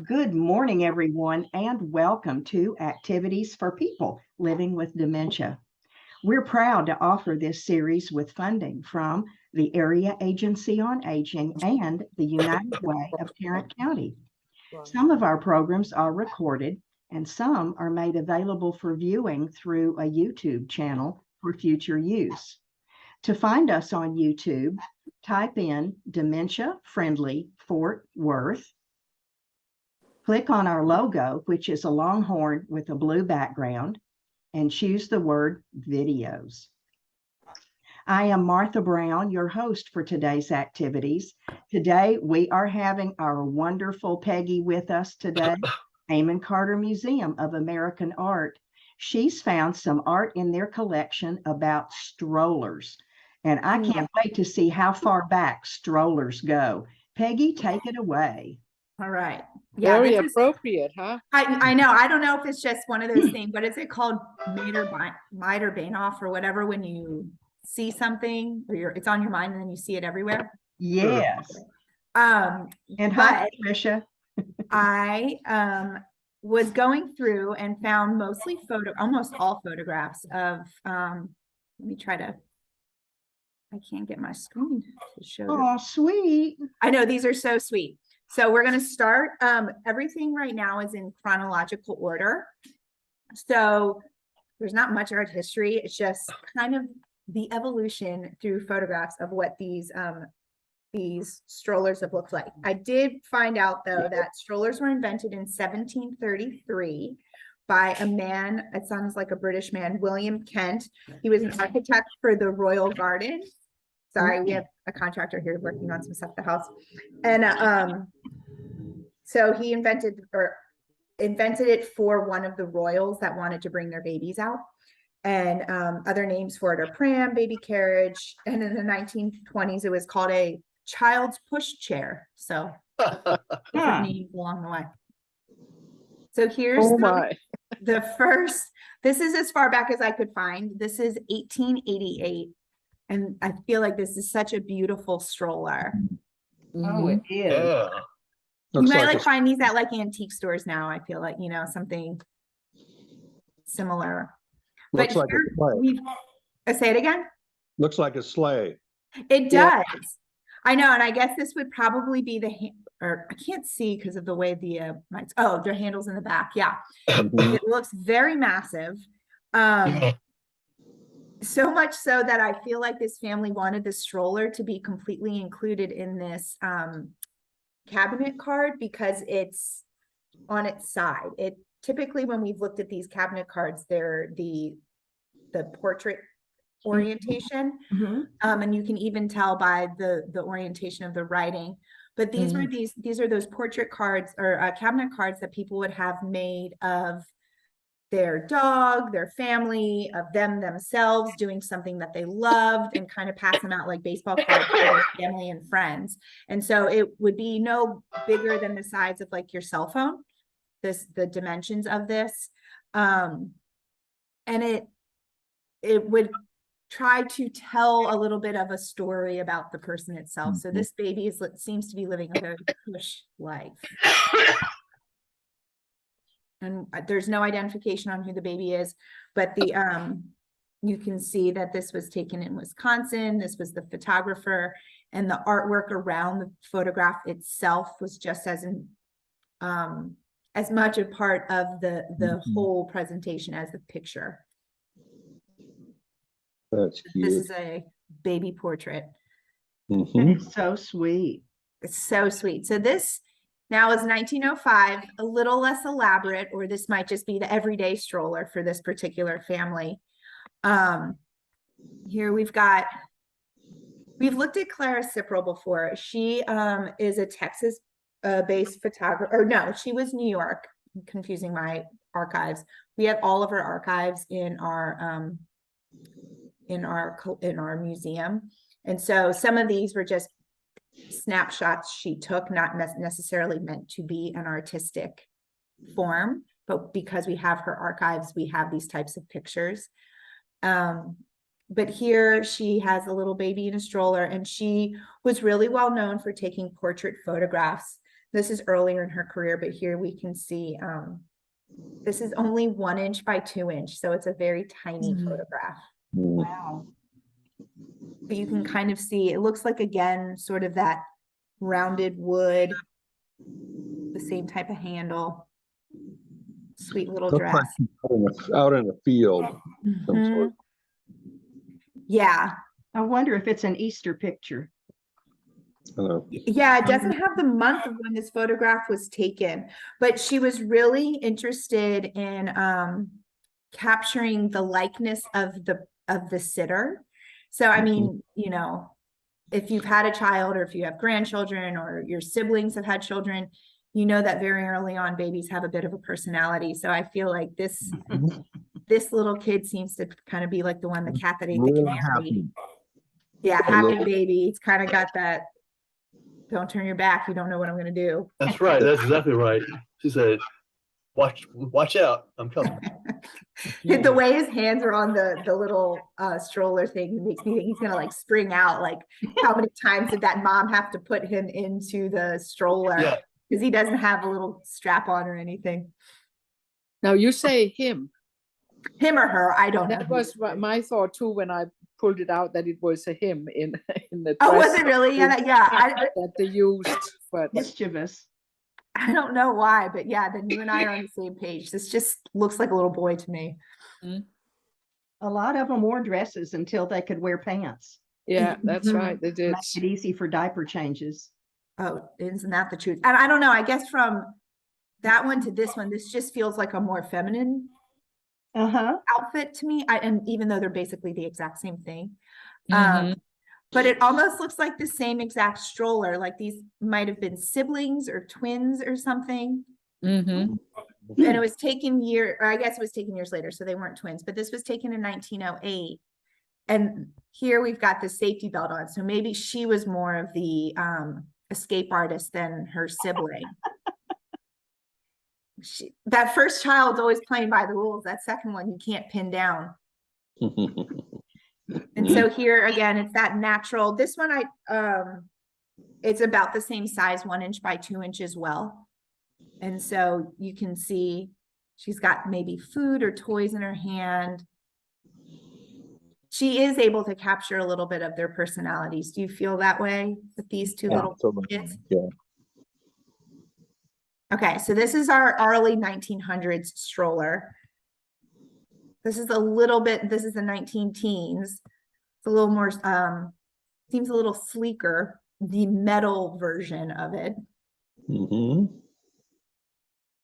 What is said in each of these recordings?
Good morning, everyone, and welcome to Activities for People Living with Dementia. We're proud to offer this series with funding from the Area Agency on Aging and the United Way of Tarrant County. Some of our programs are recorded and some are made available for viewing through a YouTube channel for future use. To find us on YouTube, type in Dementia Friendly Fort Worth. Click on our logo, which is a longhorn with a blue background, and choose the word videos. I am Martha Brown, your host for today's activities. Today, we are having our wonderful Peggy with us today, Amon Carter Museum of American Art. She's found some art in their collection about strollers, and I can't wait to see how far back strollers go. Peggy, take it away. All right. Yeah, Very appropriate, huh? I know. I don't know if it's just one of those things, but is it called Mater-Bainoff or whatever when you see something or it's on your mind and then you see it everywhere? Yes. And hi, Tricia. I was going through and found almost all photographs of let me try to I can't get my screen to show. Oh, sweet. I know, these are so sweet. So we're going to start. Everything right now is in chronological order. So there's not much art history. It's just kind of the evolution through photographs of what these strollers have looked like. I did find out though that strollers were invented in 1733 by a man, it sounds like a British man, William Kent. He was an architect for the Royal Garden. Sorry, we have a contractor here working on some stuff at the house. And so he invented it for one of the royals that wanted to bring their babies out. And other names for it are pram, baby carriage. And in the 1920s, it was called a child's push chair. So different names along the way. So here's the first, this is as far back as I could find. This is 1888. And I feel like this is such a beautiful stroller. Oh, it is. You might find these at like antique stores now. I feel like, something similar. Looks like a sleigh. Say it again. Looks like a sleigh. It does. I know. And I guess this would probably be or I can't see because of the way the their handles in the back. Yeah. It looks very massive. So much so that I feel like this family wanted the stroller to be completely included in this cabinet card because it's on its side. It typically, when we've looked at these cabinet cards, they're the portrait orientation. And you can even tell by the orientation of the writing. But these were these are those portrait cards or cabinet cards that people would have made of their dog, their family, of themselves doing something that they loved, and kind of pass them out like baseball cards for their family and friends. And so it would be no bigger than the size of like your cell phone, the dimensions of this. And it would try to tell a little bit of a story about the person itself. So this baby seems to be living a very push life. And there's no identification on who the baby is, but you can see that this was taken in Wisconsin. This was the photographer, and the artwork around the photograph itself was just as much a part of the whole presentation as the picture. That's cute. This is a baby portrait. It's so sweet. It's so sweet. So this now is 1905, a little less elaborate, or this might just be the everyday stroller for this particular family. Here we've looked at Clara Cipral before. She is a Texas based photographer, or no, she was New York. I'm confusing my archives. We have all of her archives in our museum. And so some of these were just snapshots she took, not necessarily meant to be an artistic form, but because we have her archives, we have these types of pictures. But here she has a little baby in a stroller, and she was really well known for taking portrait photographs. this is earlier in her career, but here we can see, this is only 1 inch by 2 inch. So it's a very tiny photograph. Wow. But you can kind of see, it looks like, again, sort of that rounded wood, the same type of handle, sweet little Looks dress. like out in the field. Some sort. Yeah. I wonder if it's an Easter picture. Yeah, it doesn't have the month of when this photograph was taken, but she was really interested in capturing the likeness of the sitter. So I mean, you know, if you've had a child or if you have grandchildren or your siblings have had children, you know that very early on babies have a bit of a personality. So I feel like this little kid seems to kind of be like the cat that ate the canary. Happy. Yeah, happy baby. It's kind of got that, don't turn your back, you don't know what I'm going to do. That's right. That's exactly right. She said, watch out, I'm coming. The way his hands are on the little stroller thing makes me think he's going to like spring out. Like, how many times did that mom have to put him into the stroller? Because he doesn't have a little strap on or anything. Now you say him. Him or her, I don't know. That was my thought too when I pulled it out, that it was a him in the dress. Oh, was it really? Yeah, that they used. But Mischievous. I don't know why, but yeah, then you and I are on the same page. This just looks like a little boy to me. A lot of them wore dresses until they could wear pants. yeah, that's right. They did. Make it easy for diaper changes. Oh, isn't that the truth? And I don't know, I guess from that one to this one, this just feels like a more feminine outfit to me. And even though they're basically the exact same thing. But it almost looks like the same exact stroller, like these might have been siblings or twins or something. And it was taken I guess it was taken years later, so they weren't twins, but this was taken in 1908. And here we've got the safety belt on. So maybe she was more of the escape artist than her sibling. That first child's always playing by the rules. That second one you can't pin down. And so here again, it's that natural. This one it's about the same size, 1 inch by 2 inch as well. And so you can see she's got maybe food or toys in her hand. She is able to capture a little bit of their personalities. Do you feel that way with these two little kids? Yeah. Okay, so this is our early 1900s stroller. This is the 19 teens. It's a little more, seems a little sleeker, the metal version of it.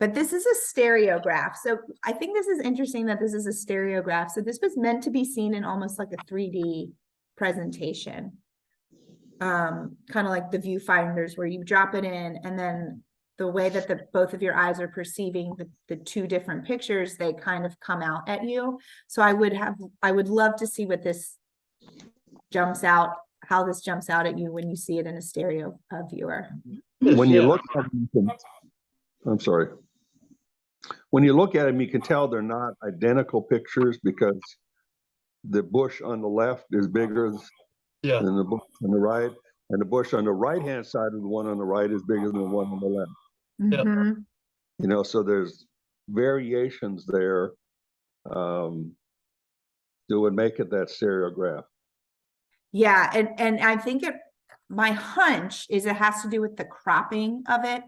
But this is a stereograph. So I think this is interesting that this is a stereograph. So this was meant to be seen in almost like a 3D presentation. Kind of like the viewfinders where you drop it in and then the way that both of your eyes are perceiving the two different pictures, they kind of come out at you. So I would love to see what this jumps out, how this jumps out at you when you see it in a stereo viewer. When you look at them, I'm sorry. When you look at them, you can tell they're not identical pictures because the bush on the left is bigger than the bush on the right, and the bush on the right-hand side of the one on the right is bigger than the one on the left. You know, so there's variations there that would make it that stereograph. Yeah, and I think my hunch is it has to do with the cropping of it.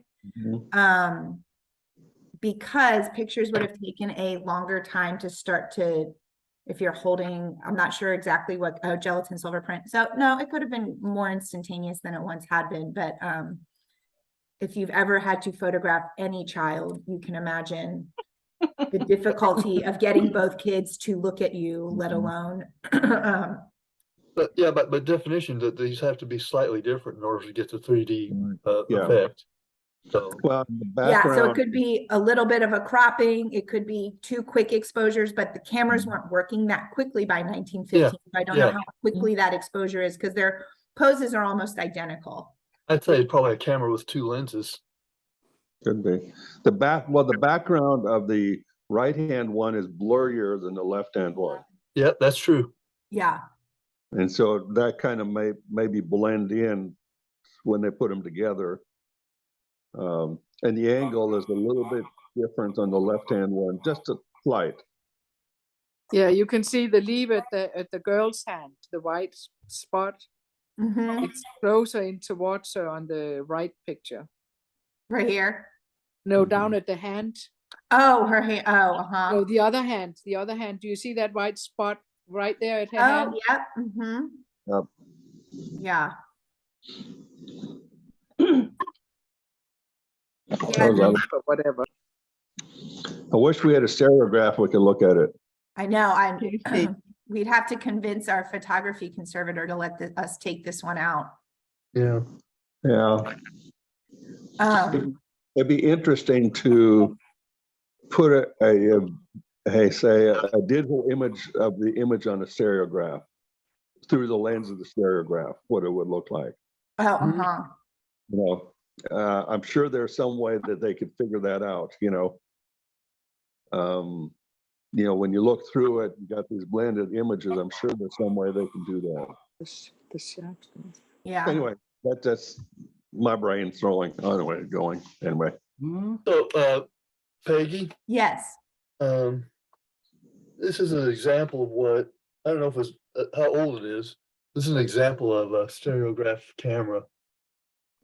Because pictures would have taken a longer time to start to, if you're holding, I'm not sure exactly what, gelatin silver print. So no, it could have been more instantaneous than it once had been. But if you've ever had to photograph any child, you can imagine the difficulty of getting both kids to look at you, let alone. But definition that these have to be slightly different in order to get the 3D effect. So well, so it could be a little bit of a cropping, it could be 2 quick exposures, but the cameras weren't working that quickly by 1915. I don't know how quickly that exposure is because their poses are almost identical. I'd say it's probably a camera with 2 lenses. Could be. The background of the right-hand one is blurrier than the left-hand one. Yeah, that's true. Yeah. And so that kind of maybe blend in when they put them together. And the angle is a little bit different on the left-hand one, just a slight. Yeah, you can see the leaf at the girl's hand, the white spot. Mhm. It's closer in towards her on the right picture. Right here. No, down at the hand. Oh, her hand. Oh, uh-huh. No, the other hand. The other hand. Do you see that white spot right there at her Oh, hand? yep. Mm-hmm. Yep. Yeah. That was Yeah, other- Or whatever. I wish we had a stereograph we could look at it. I know. Okay. We'd have to convince our photography conservator to let us take this one out. Yeah. Yeah, Um, it'd be interesting to put a digital image of the image on a stereograph through the lens of the stereograph, what it would look like. oh, uh-huh. You know, I'm sure there's some way that they could figure that out, you know. When you look through it, you got these blended images. I'm sure there's some way they can do that. The shaft. Yeah. Anyway, that's my brain throwing. Going. Anyway, So, Peggy, Yes. this is an example of what, I don't know if it's, how old it is. This is an example of a stereograph camera.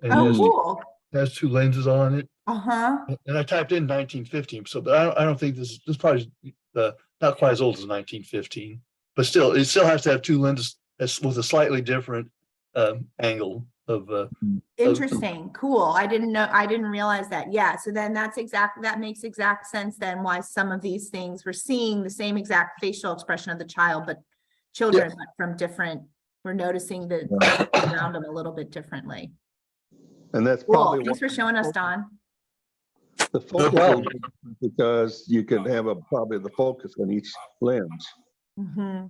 And Oh, it cool. has two lenses on it. Uh-huh. And I typed in 1915, so but I don't think this probably not quite as old as 1915, but still, it still has to have two lenses with a slightly different angle of Interesting. Cool. I didn't realize that. Yeah. So then that makes exact sense then why some of these things we're seeing the same exact facial expression of the child, but children but from different, we're noticing the around them a little bit differently. and that's Cool. probably Thanks for showing us, Don. the focus is because you can have probably the focus on each lens. Mm-hmm.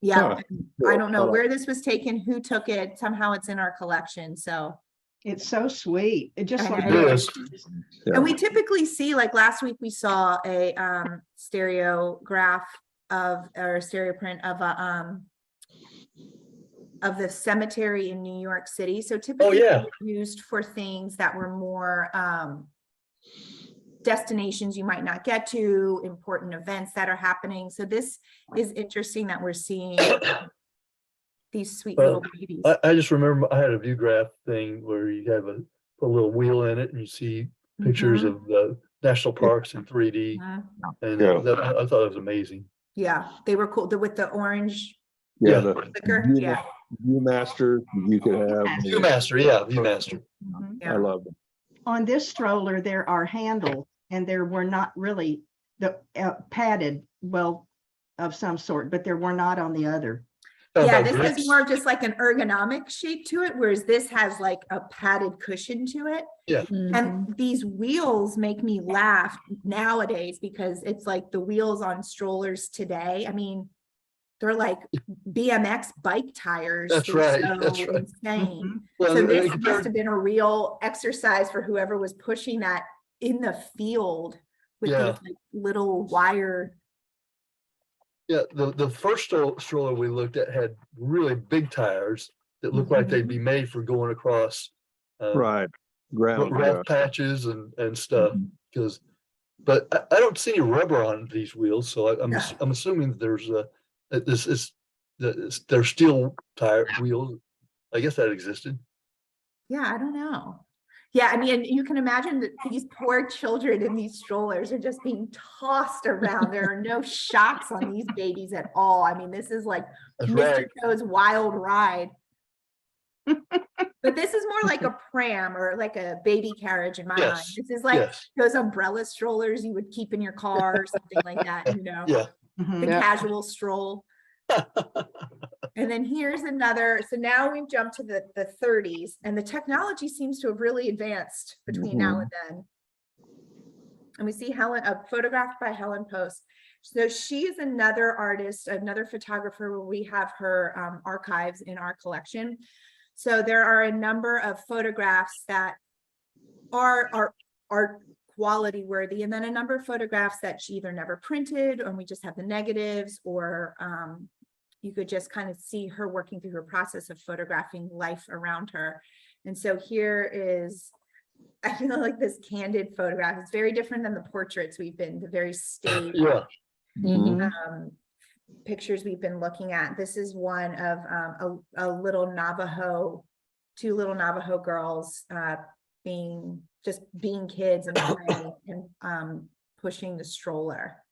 Yeah, Huh. I don't know where this was taken, who took it. Somehow it's in our collection. So, It's so sweet. It just I like know. Yes. Yeah. and we typically see, like last week, we saw a stereograph or a stereo print of the cemetery in New York City. So typically yeah. used for things that were more destinations you might not get to, important events that are happening. So this is interesting that we're seeing these sweet little babies. I just remember I had a view graph thing where you have a little wheel in it and you see pictures Mhm. of the national parks in 3D. Mhm. And Yeah. I thought it was amazing. Yeah, they were cool. With the orange Yeah, Yeah. the clicker. Yeah. Viewmaster you could have. Viewmaster, yeah, Viewmaster. Mhm. Yeah. I love them. On this stroller, there are handles and there were not really the padded, well, of some sort, but there were not on the other. Yeah, this is more of just like an ergonomic shape to it, whereas this has like a padded cushion to it. Mhm. And these wheels make me laugh nowadays because it's like the wheels on strollers today. I mean, they're like BMX bike tires. That's They're right, so that's right. insane. Mhm. Well, So and this compared- must have been a real exercise for whoever was pushing that in the field with Yeah. these like little wire. Yeah, the first stroller we looked at had really big tires that looked like they'd be made for going across Right. Ground. rough patches and stuff. Because, but I don't see any rubber on these wheels, so I'm assuming that there's they're steel tire wheels. I guess that existed. Yeah, I don't know. Yeah, I mean, you can imagine that these poor children in these strollers are just being tossed around. There are no shocks on these babies at all. I mean, this is like That's Mr. right. Toad's wild ride. But this is more like a pram or like a baby carriage in my mind. Yes, This is like yes. those umbrella strollers you would keep in your car or something like that, Yeah. Mhm. the Yeah. casual stroll. And then here's another. So now we've jumped to the 30s, and the technology seems to have really advanced between now and then. And we see a photograph by Helen Post. So she is another artist, another photographer. We have her archives in our collection. So there are a number of photographs that are quality worthy, and then a number of photographs that she either never printed, or we just have the negatives, or you could just kind of see her working through her process of photographing life around her. And so here is, I feel like this candid photograph. It's very different than the portraits the very staged Yeah. Mhm. pictures we've been looking at. This is one of a little Navajo, two little Navajo girls being kids and playing and pushing the stroller.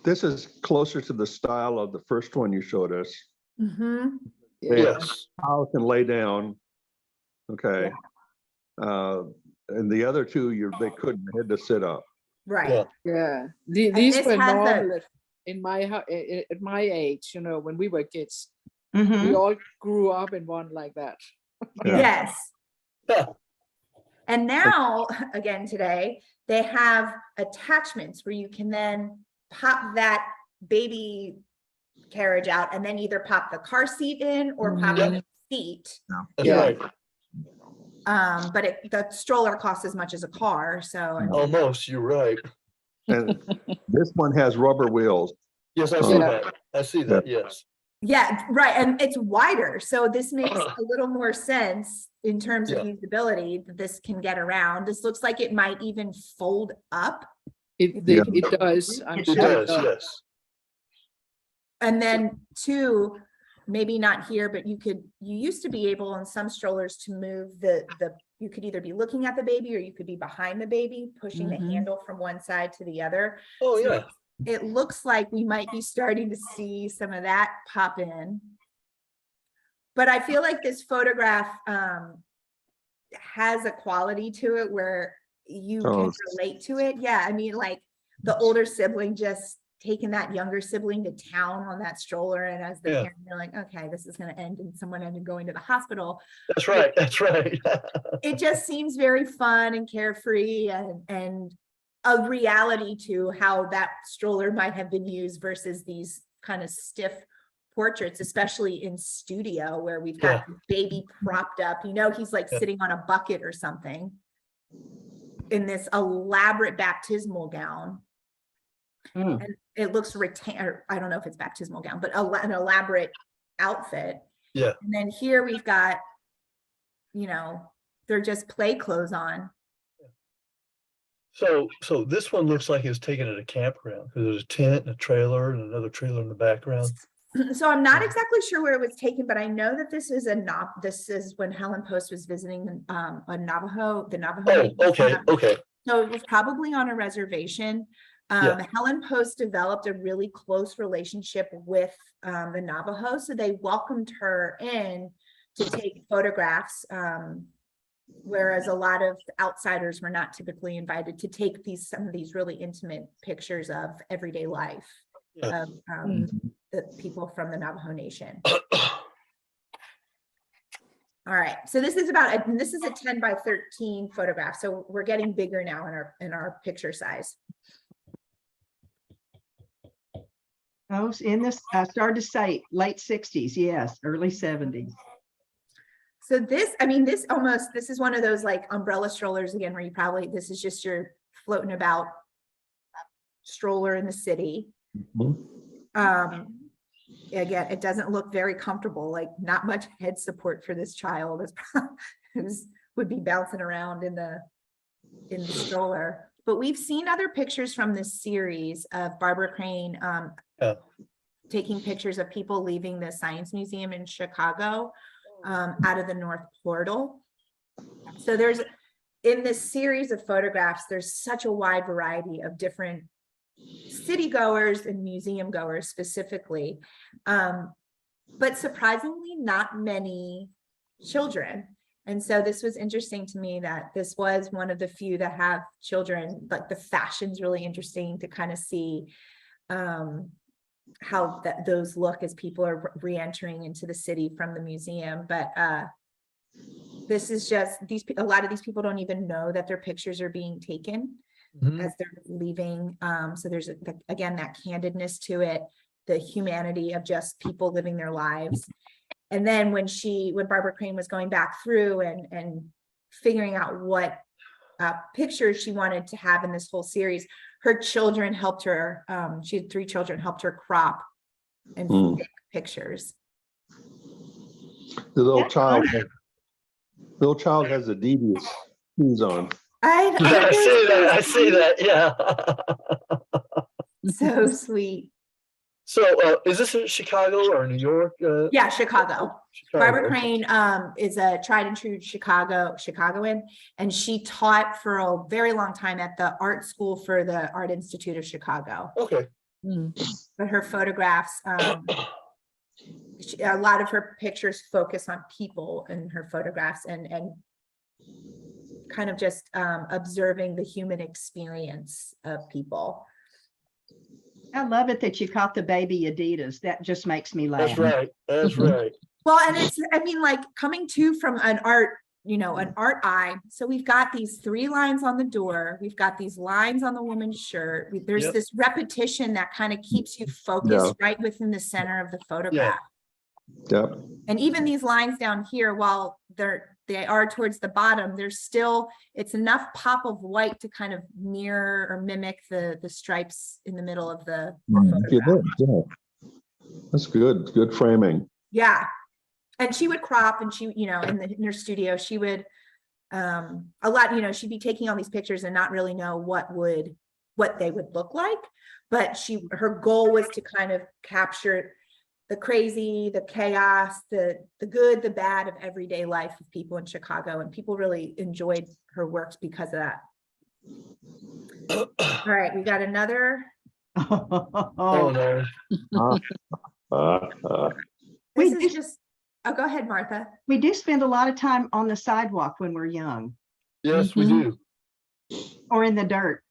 This is closer to the style of the first one you showed us. Mm-hmm. Yes. How it can lay down. Okay. And the other two, they couldn't, they had to sit up. Right. Yeah. Yeah, And these this were has normal in at my age, you know, when we were kids. Mhm. We all grew up in one like that. Yeah. Yes. Yeah. And now, again, today, they have attachments where you can then pop that baby carriage out and then either pop the car seat in or pop Mhm. the seat. That's Yeah. right. But the stroller costs as much as a car, so. Almost, you're right. And this one has rubber wheels. Yes, I see Yeah. that. I see that, yes. Yeah, right, and it's wider, so this makes a little more sense in terms of Yeah. usability, that this can get around. This looks like it might even fold up. It does. I'm It sure It does, does. yes. And then two, maybe not here, but you used to be able in some strollers to move you could either be looking at the baby or you could be behind the baby, pushing the Mhm. handle from one side to the other. Oh, So yeah. it looks like we might be starting to see some of that pop in. But I feel like this photograph has a quality to it where you can relate to it. Yeah, I mean, like the older sibling just taking that younger sibling to town on that stroller, and as the Yeah. parent, you're like, okay, this is going to end in someone ended going to the hospital. That's right, that's right. It just seems very fun and carefree and a reality to how that stroller might have been used versus these kind of stiff portraits, especially in studio where we've got the baby propped up, you know, he's like sitting on a bucket or something in this elaborate baptismal gown. Mm. And it looks I don't know if it's baptismal gown, but an elaborate outfit. Yeah. And then here we've got, you know, they're just play clothes on. So this one looks like it's taken at a campground, because there's a tent and a trailer and another trailer in the background. So I'm not exactly sure where it was taken, but I know that this is this is when Helen Post was visiting the Navajo. Oh, okay, okay. So it was probably on a reservation. Yeah. Helen Post developed a really close relationship with the Navajo, so they welcomed her in to take photographs, whereas a lot of outsiders were not typically invited to take some of these really intimate pictures of everyday life Yeah. of the people from the Navajo Nation. All right, so this is this is a 10 by 13 photograph, so we're getting bigger now in our picture size. Oh, in this, I started to say late 60s, yes, early 70s. So this, I mean, this is one of those like umbrella strollers again, where this is just your floating about stroller in the city. Again, it doesn't look very comfortable, like not much head support for this child would be bouncing around in the stroller. But we've seen other pictures from this series of Barbara Crane taking pictures of people leaving the Science Museum in Chicago out of the North Portal. So in this series of photographs, there's such a wide variety of different city goers and museum goers specifically, but surprisingly not many children. And so this was interesting to me that this was one of the few that have children, but the fashion's really interesting to kind of see how those look as people are re-entering into the city from the museum. But this is just a lot of these people don't even know that their pictures are being taken as they're leaving. So there's again that candidness to it, the humanity of just people living their lives. And then when Barbara Crane was going back through and figuring out what pictures she wanted to have in this whole series, her children helped her. She had 3 children, helped her crop and pick pictures. The little child Little child has Adidas shoes on. I I see that. I see sweet. that. Yeah. So sweet. So, is this in Chicago or New York? Yeah, Chicago. Barbara Chicago. Crane is a tried and true Chicagoan, and she taught for a very long time at the art school for the Art Institute of Chicago. Okay. But her photographs, a lot of her pictures focus on people in her photographs and kind of just observing the human experience of people. I love it that you caught the baby Adidas. That just makes me laugh. That's right. That's Mhm. right. Well, and it's, I mean, like coming to from an art, an art eye. So we've got these 3 lines on the door. We've got these lines on the woman's shirt. There's Yep. this repetition that kind of keeps you focused right within the center of the photograph. Yep. And even these lines down here, while they are towards the bottom, there's still, it's enough pop of white to kind of mirror or mimic the stripes in the middle of the photograph. Yeah. That's good. Good framing. Yeah. And she would crop, and she, in her studio, she would, a lot, she'd be taking all these pictures and not really know what they would look like. But her goal was to kind of capture the crazy, the chaos, the good, the bad of everyday life of people in Chicago. And people really enjoyed her works because of that. All right, we got another. Oh no. This We is just, oh, go ahead, Martha. We do spend a lot of time on the sidewalk when we're young, Yes, we do. or in the dirt.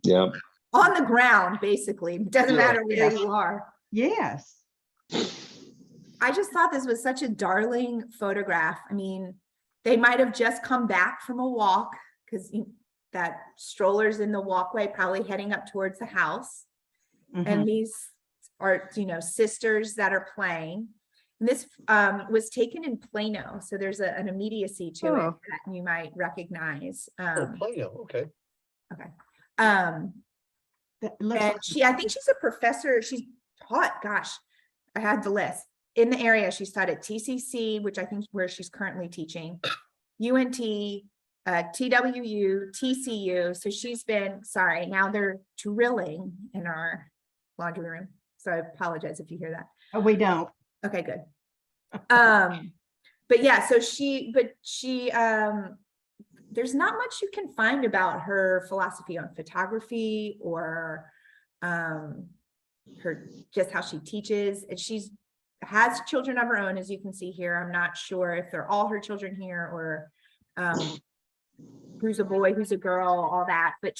Yeah. On the ground, basically. Doesn't Yeah. matter where you are. Yes. I just thought this was such a darling photograph. I mean, they might have just come back from a walk because that stroller's in the walkway, probably heading up towards the house. Mhm. And these are, sisters that are playing. And this was taken in Plano. So there's an immediacy to it Oh. that you might recognize. Oh, Plano. Okay. Okay. That looks And like- I think she's a professor. She's taught, gosh, I had the list. In the area, she's taught at TCC, which I think is where she's currently teaching, UNT, TWU, TCU. So she's been, sorry, now they're drilling in our laundry room. So I apologize if you hear that. Oh, we don't. Okay, good. But yeah, so she, there's not much you can find about her philosophy on photography or her, just how she teaches. And she's has children of her own, as you can see here. I'm not sure if they're all her children here or who's a boy, who's a girl, all that. But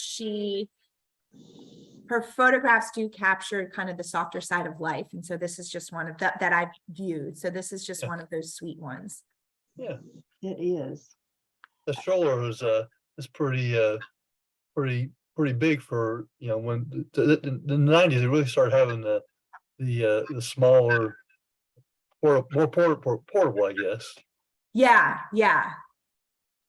her photographs do capture kind of the softer side of life. And so this is just one of that I've viewed. So this is just one of those sweet ones. Yeah. It is. The stroller is pretty big for, when the 90s, they really started having the smaller, more portable, I guess. Yeah, yeah.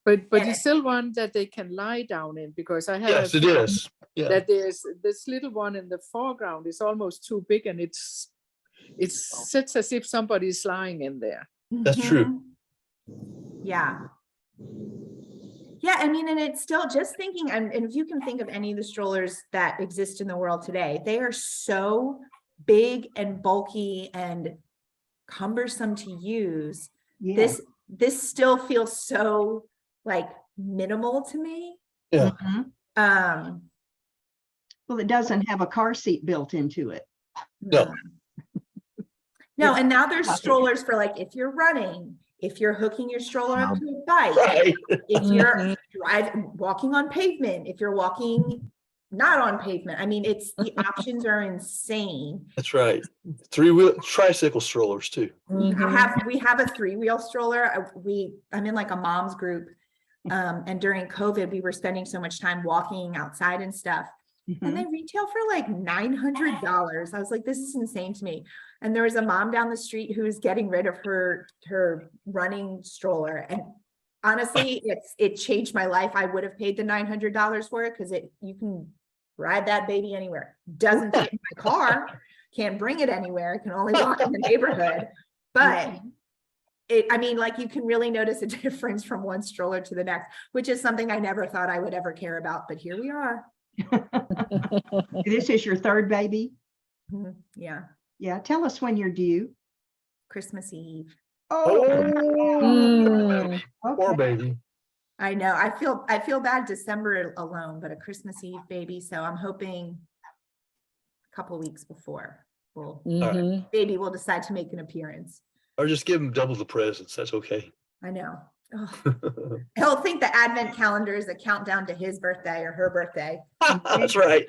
But Yeah. it's still one that they can lie down in, because I have Yes, it is. Yeah. that there's this little one in the foreground is almost too big, and it sits as if somebody's lying in there. That's true. Yeah. Yeah, I mean, and it's still just thinking, and if you can think of any of the strollers that exist in the world today, they are so big and bulky and cumbersome to use. Yeah. This still feels so like minimal to me. Yeah. Mhm. Well, it doesn't have a car seat built into it. No. No, and now there's strollers for like if you're running, if you're hooking your stroller up to a bike, Right. if you're walking on pavement, if you're walking not on pavement. I mean, the options are insane. That's right. 3-wheel tricycle strollers too. We have a 3-wheel stroller. I'm in like a mom's group. And during COVID, we were spending so much time walking outside and stuff. And they retail for like $900. I was like, this is insane to me. And there was a mom down the street who was getting rid of her running stroller. And honestly, it changed my life. I would have paid the $900 for it because you can ride that baby anywhere. Doesn't fit in my car, can't bring it anywhere, can only walk in the neighborhood. But I mean, like you can really notice a difference from one stroller to the next, which is something I never thought I would ever care about, but here we are. This is your third baby? Yeah, Yeah, tell us when you're due. Christmas Eve. Oh, Mm. Poor okay. baby. I know. I feel bad December alone, but a Christmas Eve baby. So I'm hoping a couple weeks before Mhm. baby will decide to make an appearance. Or just give him double the presents. That's okay. I know. Ugh. He'll think the advent calendar is a countdown to his birthday or her birthday. That's right.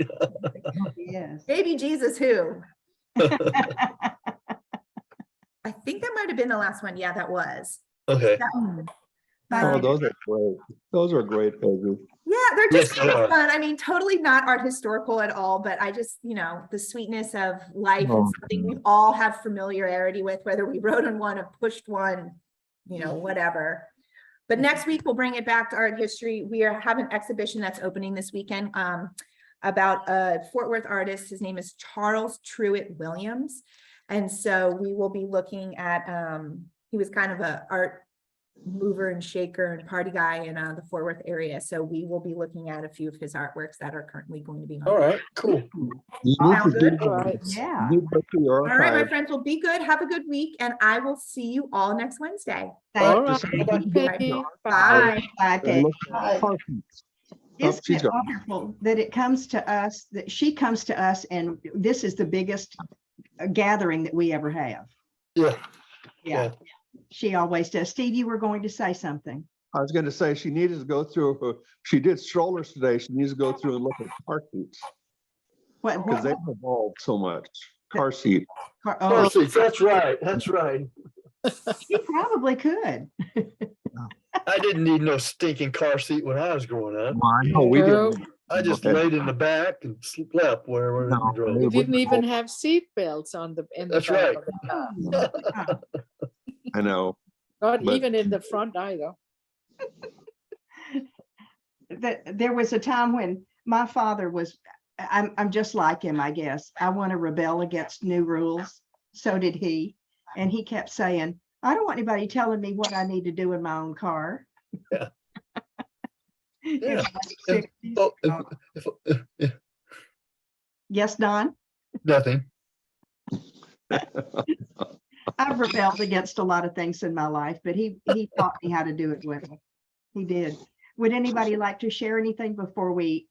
Yes. Baby Jesus, who? I think that might have been the last one. Yeah, that was. Okay. Oh, those are great. Those are great, Peggy. Yeah, they're just Yes, they are. fun. I mean, totally not art historical at all, but I just, the sweetness of life and Oh, something we all have familiarity with, whether we rode on one or pushed one, whatever. But next week we'll bring it back to art history. We have an exhibition that's opening this weekend about a Fort Worth artist. His name is Charles Truett Williams. And so we will be looking at, he was kind of a art mover and shaker and party guy in the Fort Worth area. So we will be looking at a few of his artworks that are currently going to be on. All right, cool. You Sound need to good? do- Right. Yeah. you go through your All right, my archive. friends, well, be good. Have a good week. And I will see you all next Wednesday. All Thank right, you. Peggy. Bye. Bye, And Peggy. look at car seats. Oh, Isn't she's it gone. wonderful that it comes to us, that she comes to us, and this is the biggest gathering that we ever have. Yeah. Yeah, she always does. Steve, you were going to say something. I was going to say she needed to go through, she did strollers today. She needs to go through and look at car seats because they've evolved so much. Car seat. Oh, Car seats, that's right. That's right. she probably could. I didn't need no stinking car seat when I was growing up. I know we No. didn't. I just Okay. laid in the back and slept wherever No, we drove. We it didn't wouldn't even go. have seat belts on in the That's back right. of the car. I know. Not But- even in the front either. There was a time when my father was, I'm just like him, I guess. I want to rebel against new rules. So did he. And he kept saying, I don't want anybody telling me what I need to do in my own car. Yeah. In Yeah. the 60s. Oh, Yes, Don? nothing. I've rebelled against a lot of things in my life, but he taught me how to do it well. He did. Would anybody like to share anything before we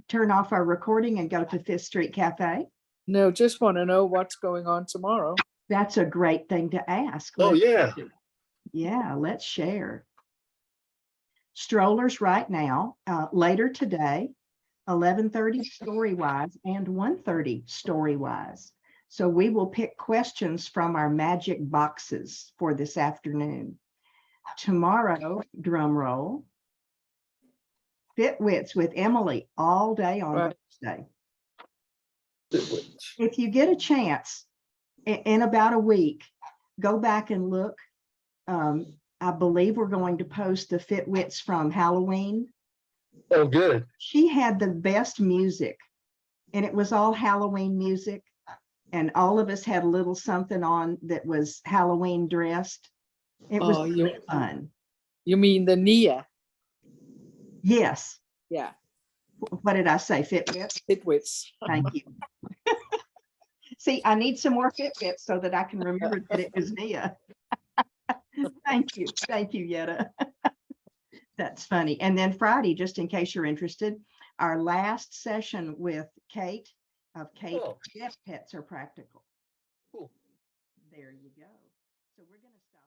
turn off our recording and go to Fifth Street Cafe? No, just want to know what's going on tomorrow. That's a great thing to ask. Oh, yeah. Yeah, let's share. Strollers right now, later today, 11:30 Storywise and 1:30 Storywise. So we will pick questions from our magic boxes for this afternoon. Tomorrow, drum roll, Fitwits with Emily all day on Right. Thursday. If you get a chance, in about a week, go back and look. I believe we're going to post the Fitwits from Halloween. Oh, good. She had the best music, and it was all Halloween music. And all of us had a little something on that was Halloween dressed. It was Oh, really fun. You mean the Nia? Yes. Yeah, What did I say? Fitbits? Fitwits. Thank you. See, I need some more Fitbits so that I can remember that it was Nia. Thank you. Thank you, Yetta. That's funny. And then Friday, just in case you're interested, our last session with Kate of Kate, Oh. Yes, Pets Are Practical. Cool. There you go. So we're going to stop.